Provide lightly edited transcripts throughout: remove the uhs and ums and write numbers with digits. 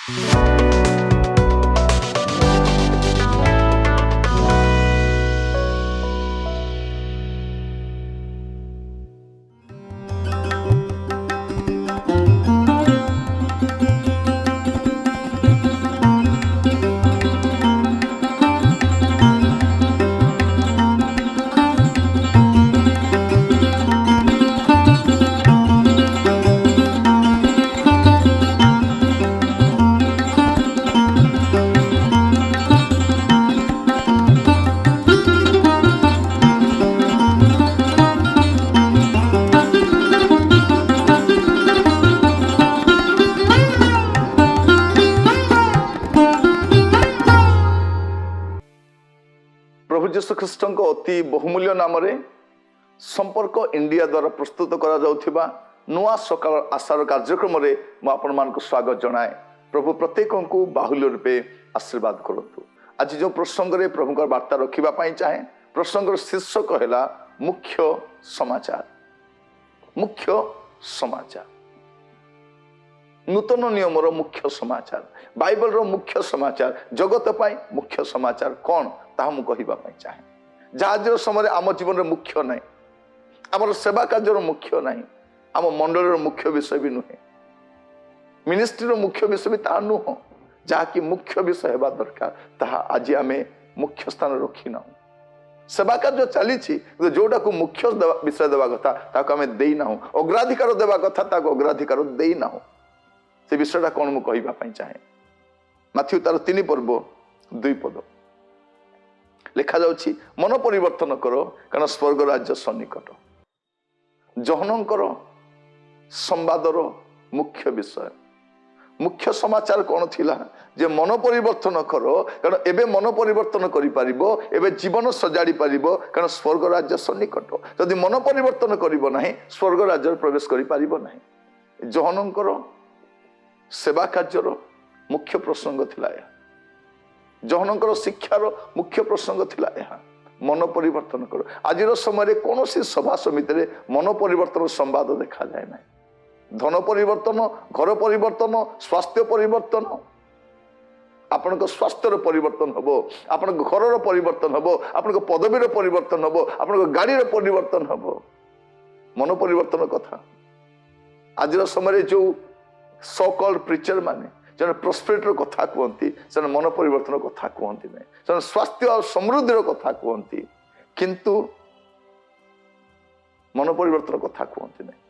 प्रभु जीशु ख्रीष्ट अति बहुमूल्य नाम संपर्क इंडिया द्वारा प्रस्तुत करा जाउथिबा नुआ सकाळ आशार कार्यक्रम में आपण मानक स्वागत जनाए। प्रभु प्रत्येक को बाहुल्य रूपे आशीर्वाद करतु। आज जो प्रसंग रे प्रभु वार्ता रखिबा पई चाहे प्रसंग शीर्षक है मुख्य समाचार। मुख्य समाचार नूतन नियम मुख्य समाचार बाइबल रो मुख्य समाचार जगत पाई मुख्य समाचार कौन ताहा मु कहिबा पई चाहे। जहाज समय आम जीवन मुख्य नहीं, आम सेवा कार्य मुख्य नहीं, आम मंडल मुख्य विषय भी नुहे, मिनिस्ट्री मुख्य विषय भी ता नुह। जहाँकि मुख्य विषय हेबा दरकार ताहा आज आम मुख्य स्थान रखी ना। सेवा कार्य चली जोटा को मुख्य विषय देवा कथा ताको आम देना, अग्राधिकार देवा कथा ताको अग्राधिकार देना। से विषयटा कौन मु कहिबा पई चाहे। माथ्यू तार 3 पर्व 2 पद लिखा जाउछि, मन परिवर्तन करो कारण स्वर्ग राज्य सन्निकट। जहनंकर संवादर मुख्य विषय मुख्य समाचार कौन थिला जे मन परिवर्तन करो कारण एबे मन परिवर्तन करि पारिबो, एबे जीवन सजाड़ी पारिबो कारण स्वर्ग राज्य सन्निकट। यदि मन परिवर्तन करिबो नाही स्वर्ग राज्य प्रवेश करि पारिबो नाही। जहनंकर सेवा कार्यर मुख्य प्रसंग थिला या, जहनंकर शिक्षार मुख्य प्रसंग थिला या मन परिवर्तन करो। आज समय कौन सी सभा समिति रे मन परिवर्तन संवाद देखा जाए ना। धन परिवर्तन, घर परिवर्तन, स्वास्थ्य परिवर्तन, आपण स्वास्थ्य परिवर्तन हबो, आपण घर परिवर्तन हबो, आपण पदवीर परिवर्तन हबो, आपण गाड़ी परिवर्तन हबो। मन परिवर्तन कथा आज समय जो सो कॉल्ड प्रीचर माने जन प्रॉस्पेरिटी कथा कहती से मन परिवर्तन कथा कहती नहीं, से स्वास्थ्य और समृद्धि कथा कहती किंतु मन परिवर्तन कथा कहती नहीं।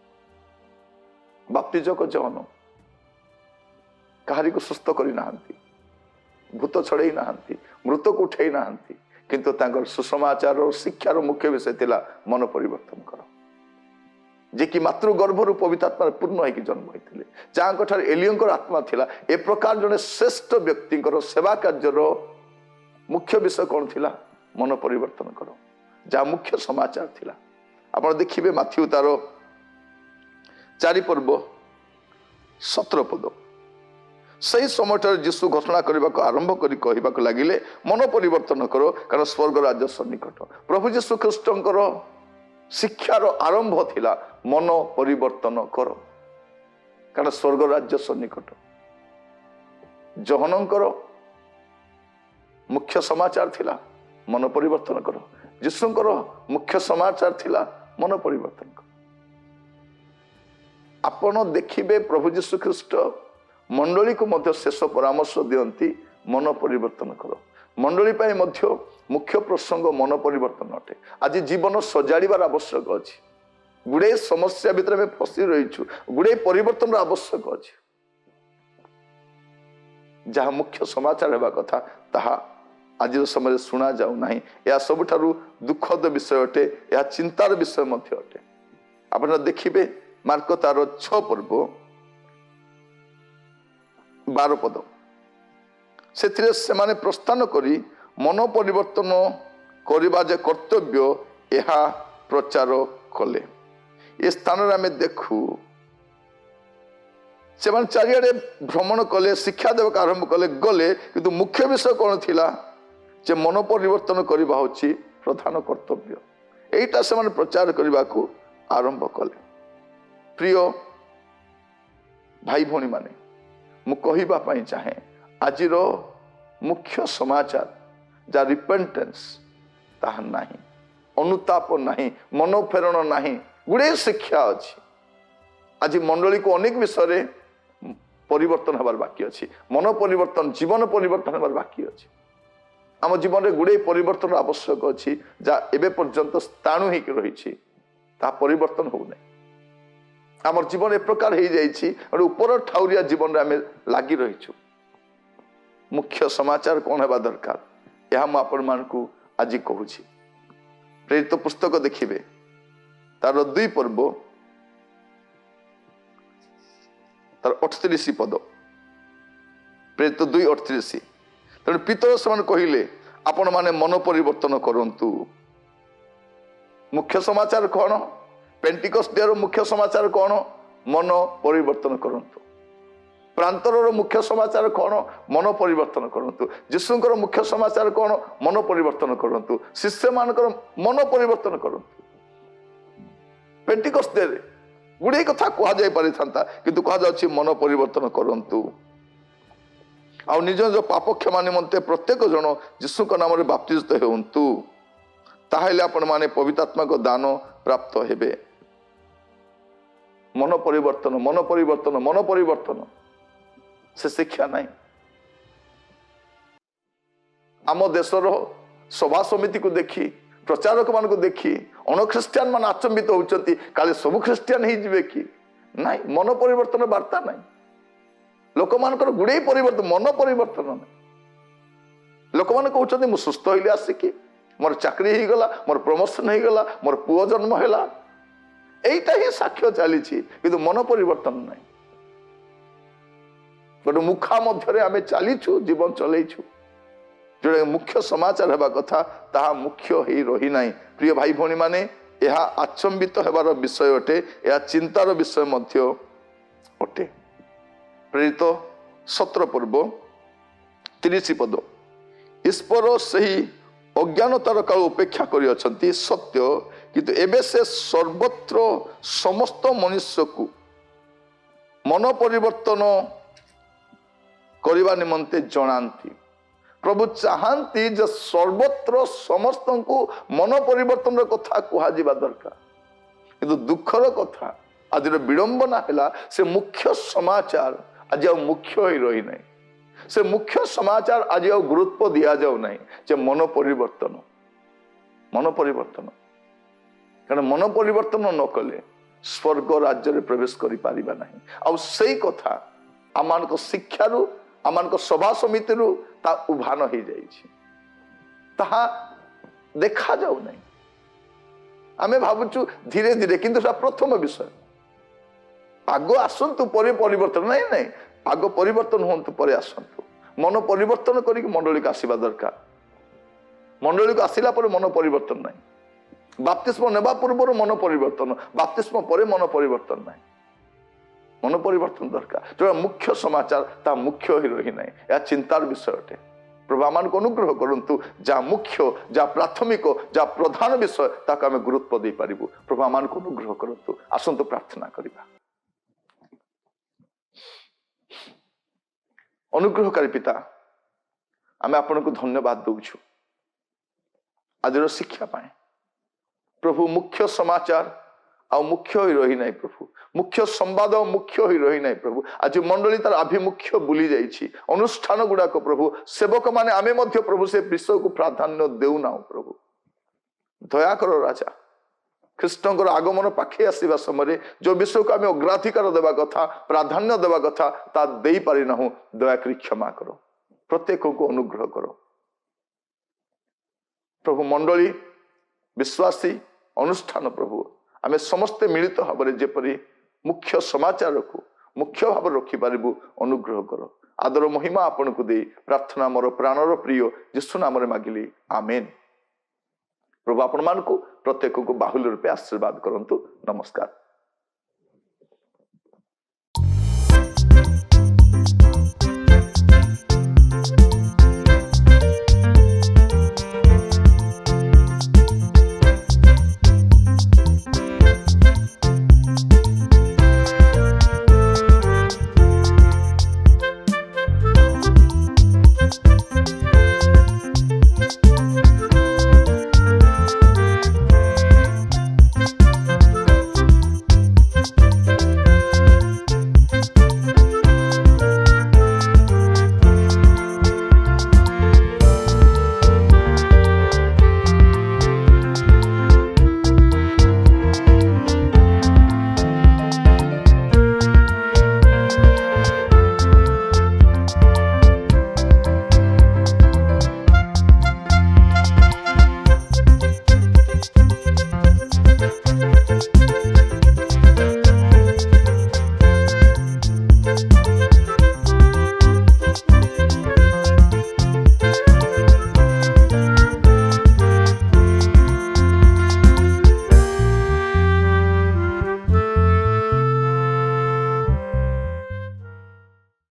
बाप्तिजक जहन कहारी को सुस्थ करी नाहंती, भूत छड़ई नाहंती, मृत को उठई नाहंती, किंतु तांकर सुसमाचार और शिक्षार मुख्य विषय थिला मन परिवर्तन करो। जे कि मातृ गर्भरु पवित्र आत्मा पूर्ण होकर जन्म होते जहाँ एलियंकर आत्मा थिला। ए प्रकार जने श्रेष्ठ व्यक्ति सेवा कार्यर मुख्य विषय कौन थिला मन परिवर्तन करो, जहाँ मुख्य समाचार थिला। आप देखिए माथ्यू तार 4 पर्व 17 पद सही समय जीशु घोषणा करने को आरंभ कर कहवाक लगिले मन परिवर्तन करो कारण स्वर्ग राज्य सन्निकट। प्रभु जीशु ख्रीष्टर शिक्षार आरंभ थिला मन परिवर्तन करो कारण स्वर्ग राज्य सन्निकट। जहनंकर मुख्य समाचार थिला मन परिवर्तन करो, यीशुंकर मुख्य समाचार थिला मन परिवर्तन करो। आपण देखिबे प्रभु यीशु ख्रीष्ट मंडली को मध्य शेष परामर्श दियंती मन परिवर्तन करो। मंडली पाई मध्य मुख्य प्रसंग मन परिवर्तन अटे। आज जीवन सजाड़बार आवश्यक अच्छी, गुड़े समस्या भितर में फसी रहीचु, गुड़े परिवर्तन आवश्यक अच्छी। जहाँ मुख्य समाचार हेबा कथा ताहा आज समय शुणा जाऊ नाही। यह सबुठारु दुखद विषय अटे, यह चिंतार विषय मध्य अटे। आपण देखिबे मार्क तार 6 पर्व 12 पद से सेमाने प्रस्थान करी मन परिवर्तन करबा जे कर्तव्य यह प्रचार कले। ए स्थान आम देखू से चारिड़े भ्रमण कले, शिक्षा देवाक आरंभ कले गले, किंतु मुख्य विषय कौन थिला जे मन परिवर्तन करबा होची प्रधान कर्तव्य। एटा से प्रचार करबा को आरंभ कले। प्रिय भाई भौणी माने ମୁଁ କହିବା ପାଇଁ ଚାହେଁ ଆଜିର ମୁଖ୍ୟ ସମାଚାର ଯା ରିପେଣ୍ଟେନ୍ସ ତାହା ନାହିଁ, ଅନୁତାପ ନାହିଁ, ମନ ଫେରଣ ନାହିଁ, ଗୁଡ଼େ ଶିକ୍ଷା ଅଛି। ଆଜି ମଣ୍ଡଳୀକୁ ଅନେକ ବିଷୟରେ ପରିବର୍ତ୍ତନ ହେବାର ବାକି ଅଛି, ମନ ପରିବର୍ତ୍ତନ, ଜୀବନ ପରିବର୍ତ୍ତନ ହେବାର ବାକି ଅଛି। ଆମ ଜୀବନରେ ଗୁଡ଼େ ପରିବର୍ତ୍ତନ ଆବଶ୍ୟକ ଅଛି, ଯାହା ଏବେ ପର୍ଯ୍ୟନ୍ତ ସ୍ଥାଣୁ ହେଇକି ରହିଛି, ତାହା ପରିବର୍ତ୍ତନ ହେଉନାହିଁ। ଆମର ଜୀବନ ଏ ପ୍ରକାର ହେଇଯାଇଛି, ଗୋଟେ ଉପର ଠାଉରିଆ ଜୀବନରେ ଆମେ ଲାଗି ରହିଛୁ। ମୁଖ୍ୟ ସମାଚାର କ'ଣ ହେବା ଦରକାର, ଏହା ମୁଁ ଆପଣମାନଙ୍କୁ ଆଜି କହୁଛି। ପ୍ରେରିତ ପୁସ୍ତକ ଦେଖିବେ, ତାର 2 ପର୍ବ, ତାର 38 ପଦ, ପ୍ରେରିତ 2:38। ତେଣୁ ପିତର ସେମାନେ କହିଲେ, ଆପଣ ମାନେ ମନ ପରିବର୍ତ୍ତନ କରନ୍ତୁ। ମୁଖ୍ୟ ସମାଚାର କ'ଣ? ପେଣ୍ଟିକଷ୍ଟ ଡେର ମୁଖ୍ୟ ସମାଚାର କ'ଣ? ମନ ପରିବର୍ତ୍ତନ କରନ୍ତୁ। ପ୍ରାନ୍ତରର ମୁଖ୍ୟ ସମାଚାର କ'ଣ? ମନ ପରିବର୍ତ୍ତନ କରନ୍ତୁ। ଯୀଶୁଙ୍କର ମୁଖ୍ୟ ସମାଚାର କ'ଣ? ମନ ପରିବର୍ତ୍ତନ କରନ୍ତୁ। ଶିଷ୍ୟମାନଙ୍କର ମନ ପରିବର୍ତ୍ତନ କରନ୍ତୁ। ପେଣ୍ଟିକଷ୍ଟ ଡେରେ ଗୁଡ଼ିଏ କଥା କୁହାଯାଇ ପାରିଥାନ୍ତା, କିନ୍ତୁ କୁହାଯାଉଛି ମନ ପରିବର୍ତ୍ତନ କରନ୍ତୁ। ଆଉ ନିଜ ନିଜ ପାପ କ୍ଷମା ନିମନ୍ତେ ପ୍ରତ୍ୟେକ ଜଣ ଯୀଶୁଙ୍କ ନାମରେ ବାପ୍ତିସ୍ଥ ହେଉନ୍ତୁ, ତାହେଲେ ଆପଣମାନେ ପବିତ୍ରାତ୍ମାଙ୍କ ଦାନ ପ୍ରାପ୍ତ ହେବେ। ମନ ପରିବର୍ତ୍ତନ, ମନ ପରିବର୍ତ୍ତନ, ମନ ପରିବର୍ତ୍ତନ, ସେ ଶିକ୍ଷା ନାହିଁ। ଆମ ଦେଶର ସଭା ସମିତିକୁ ଦେଖି, ପ୍ରଚାରକ ମାନଙ୍କୁ ଦେଖି ଅଣଖ୍ରୀଷ୍ଟିଆନ ମାନେ ଆଚମ୍ବିତ ହଉଛନ୍ତି, କାଳେ ସବୁ ଖ୍ରୀଷ୍ଟିଆନ ହେଇଯିବେ କି? ନାଇଁ, ମନ ପରିବର୍ତ୍ତନ ବାର୍ତ୍ତା ନାହିଁ। ଲୋକମାନଙ୍କର ଗୁଡ଼େ ପରିବର୍ତ୍ତନ, ମନ ପରିବର୍ତ୍ତନ ନାହିଁ। ଲୋକମାନେ କହୁଛନ୍ତି ମୁଁ ସୁସ୍ଥ ହେଲି ଆସିକି, ମୋର ଚାକିରି ହେଇଗଲା, ମୋର ପ୍ରମୋସନ ହେଇଗଲା, ମୋର ପୁଅ ଜନ୍ମ ହେଲା, এইটা ହିଁ ସାକ୍ଷ୍ୟ ଚାଲିଛି, କିନ୍ତୁ ମନ ପରିବର୍ତ୍ତନ ନାହିଁ। ଗୋଟେ ମୁଖା ମଧ୍ୟରେ ଆମେ ଚାଲିଛୁ, ଜୀବନ ଚଲେଇଛୁ। ଯୋଉଟା ମୁଖ୍ୟ ସମାଚାର ହେବା କଥା ତାହା ମୁଖ୍ୟ ହେଇ ରହିନାହିଁ। ପ୍ରିୟ ଭାଇ ଭଉଣୀ ମାନେ, ଏହା ଆଚମ୍ବିତ ହେବାର ବିଷୟ ଅଟେ, ଏହା ଚିନ୍ତାର ବିଷୟ ମଧ୍ୟ ଅଟେ। ପ୍ରେରିତ 17 ପର୍ବ 30 ପଦ, ଈଶ୍ୱର ସେହି ଅଜ୍ଞାନତାର କାଳ ଉପେକ୍ଷା କରିଅଛନ୍ତି ସତ୍ୟ, କିନ୍ତୁ ଏବେ ସେ ସର୍ବତ୍ର ସମସ୍ତ ମନୁଷ୍ୟକୁ ମନ ପରିବର୍ତ୍ତନ କରିବା ନିମନ୍ତେ ଜଣାନ୍ତି। ପ୍ରଭୁ ଚାହାନ୍ତି ଯେ ସର୍ବତ୍ର ସମସ୍ତଙ୍କୁ ମନ ପରିବର୍ତ୍ତନର କଥା କୁହାଯିବା ଦରକାର। କିନ୍ତୁ ଦୁଃଖର କଥା, ଆଜିର ବିଡ଼ମ୍ବନା ହେଲା, ସେ ମୁଖ୍ୟ ସମାଚାର ଆଜି ଆଉ ମୁଖ୍ୟ ହୋଇ ରହିନାହିଁ। ସେ ମୁଖ୍ୟ ସମାଚାର ଆଜି ଆଉ ଗୁରୁତ୍ୱ ଦିଆଯାଉ ନାହିଁ ଯେ ମନ ପରିବର୍ତ୍ତନ, ମନ ପରିବର୍ତ୍ତନ। କାରଣ ମନ ପରିବର୍ତ୍ତନ ନ କଲେ ସ୍ୱର୍ଗ ରାଜ୍ୟରେ ପ୍ରବେଶ କରିପାରିବା ନାହିଁ। ଆଉ ସେଇ କଥା ଆମମାନଙ୍କ ଶିକ୍ଷାରୁ, ଆମମାନଙ୍କ ସଭା ସମିତିରୁ ତା ଉଭାନ ହେଇଯାଇଛି, ତାହା ଦେଖାଯାଉ ନାହିଁ। ଆମେ ଭାବୁଛୁ ଧୀରେ ଧୀରେ, କିନ୍ତୁ ସେଟା ପ୍ରଥମ ବିଷୟ। ଆଗ ଆସନ୍ତୁ ପରେ ପରିବର୍ତ୍ତନ, ନାଇଁ ନାଇଁ, ଆଗ ପରିବର୍ତ୍ତନ ହୁଅନ୍ତୁ ପରେ ଆସନ୍ତୁ। ମନ ପରିବର୍ତ୍ତନ କରିକି ମଣ୍ଡଳୀକୁ ଆସିବା ଦରକାର। ମଣ୍ଡଳୀକୁ ଆସିଲା ପରେ ମନ ପରିବର୍ତ୍ତନ ନାହିଁ। ବାପ୍ତିସ୍ମ ନେବା ପୂର୍ବରୁ ମନ ପରିବର୍ତ୍ତନ, ବାପ୍ତିସ୍ମ ପରେ ମନ ପରିବର୍ତ୍ତନ ନାହିଁ। ମନ ପରିବର୍ତ୍ତନ ଦରକାର। ଯୋଉଟା ମୁଖ୍ୟ ସମାଚାର ତା ମୁଖ୍ୟ ହିଁ ରହି ନାହିଁ, ଏହା ଚିନ୍ତାର ବିଷୟ ଅଟେ। ପ୍ରଭୁ ଆମମାନଙ୍କୁ ଅନୁଗ୍ରହ କରନ୍ତୁ, ଯାହା ମୁଖ୍ୟ, ଯାହା ପ୍ରାଥମିକ, ଯାହା ପ୍ରଧାନ ବିଷୟ, ତାକୁ ଆମେ ଗୁରୁତ୍ୱ ଦେଇପାରିବୁ। ପ୍ରଭୁ ଆମମାନଙ୍କୁ ଅନୁଗ୍ରହ କରନ୍ତୁ। ଆସନ୍ତୁ ପ୍ରାର୍ଥନା କରିବା। ଅନୁଗ୍ରହକାରୀ ପିତା, ଆମେ ଆପଣଙ୍କୁ ଧନ୍ୟବାଦ ଦଉଛୁ ଆଜିର ଶିକ୍ଷା ପାଇଁ। ପ୍ରଭୁ ମୁଖ୍ୟ ସମାଚାର ଆଉ ମୁଖ୍ୟ ହୋଇ ରହିନାହିଁ ପ୍ରଭୁ, ମୁଖ୍ୟ ସମ୍ବାଦ ମୁଖ୍ୟ ହୋଇ ରହିନାହିଁ ପ୍ରଭୁ। ଆଜି ମଣ୍ଡଳୀ ତାର ଆଭିମୁଖ୍ୟ ବୁଲି ଯାଇଛି, ଅନୁଷ୍ଠାନ ଗୁଡାକ ପ୍ରଭୁ, ସେବକ ମାନେ ଆମେ ମଧ୍ୟ ପ୍ରଭୁ ସେ ବିଷୟକୁ ପ୍ରାଧାନ୍ୟ ଦେଉନାହୁଁ ପ୍ରଭୁ। ଦୟାକର ରାଜା, ଖ୍ରୀଷ୍ଟଙ୍କର ଆଗମନ ପାଖେଇ ଆସିବା ସମୟରେ ଯୋଉ ବିଷୟକୁ ଆମେ ଅଗ୍ରାଧିକାର ଦେବା କଥା, ପ୍ରାଧାନ୍ୟ ଦେବା କଥା, ତା ଦେଇପାରିନାହୁଁ। ଦୟାକରି କ୍ଷମା କର, ପ୍ରତ୍ୟେକଙ୍କୁ ଅନୁଗ୍ରହ କର ପ୍ରଭୁ। ମଣ୍ଡଳୀ, ବିଶ୍ୱାସୀ, ଅନୁଷ୍ଠାନ ପ୍ରଭୁ, ଆମେ ସମସ୍ତେ ମିଳିତ ଭାବରେ ଯେପରି ମୁଖ୍ୟ ସମାଚାରକୁ ମୁଖ୍ୟ ଭାବରେ ରଖିପାରିବୁ, ଅନୁଗ୍ରହ କର। ଆଦର ମହିମା ଆପଣଙ୍କୁ ଦେଇ ପ୍ରାର୍ଥନା ମୋର ପ୍ରାଣର ପ୍ରିୟ ଯୀଶୁ ନାମରେ ମାଗିଲି, ଆମେନ୍। ପ୍ରଭୁ ଆପଣମାନଙ୍କୁ ପ୍ରତ୍ୟେକଙ୍କୁ ବାହୁଲ୍ୟ ରୂପେ ଆଶୀର୍ବାଦ କରନ୍ତୁ। ନମସ୍କାର।